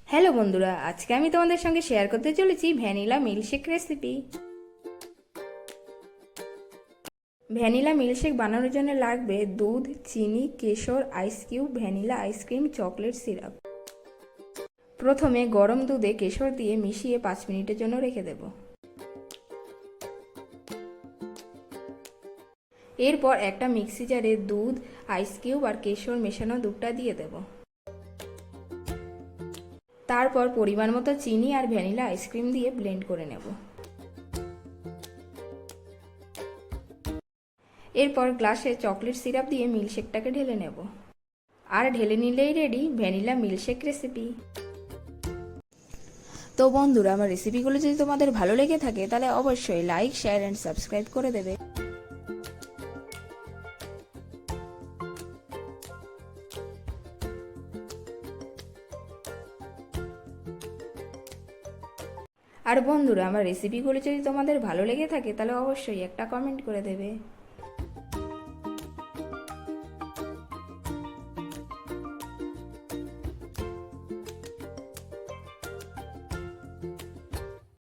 Hello বন্ধুরা, আজকে আমি তোমাদের সঙ্গে শেয়ার করতে চলেছি vanilla milkshake recipe. Vanilla milkshake বানানোর জন্য লাগবে দুধ, চিনি, কেশর, ice cube, vanilla ice cream, chocolate syrup. প্রথমে গরম দুধে কেশর দিয়ে মিশিয়ে 5 মিনিটের জন্য রেখে দেব। এরপর একটা মিক্সি জারে দুধ, আইস কিউব আর কেশর মেশানো দুধটা দিয়ে দেব। তারপর পরিমাণ মতো চিনি আর ভ্যানিলা আইসক্রিম দিয়ে ব্লেন্ড করে নেব। এরপর গ্লাসে চকলেট সিরাপ দিয়ে মিল্কশেকটাকে ঢেলে নেব। আর ঢেলে নিলেই রেডি ভ্যানিলা মিল্কশেক রেসিপি। তো বন্ধুরা, আমার রেসিপিগুলো যদি তোমাদের ভালো লেগে থাকে তাহলে অবশ্যই লাইক, শেয়ার অ্যান্ড সাবস্ক্রাইব করে দেবে। আর বন্ধুরা, আমার রেসিপিগুলো যদি তোমাদের ভালো লেগে থাকে তাহলে অবশ্যই একটা কমেন্ট করে দেবে।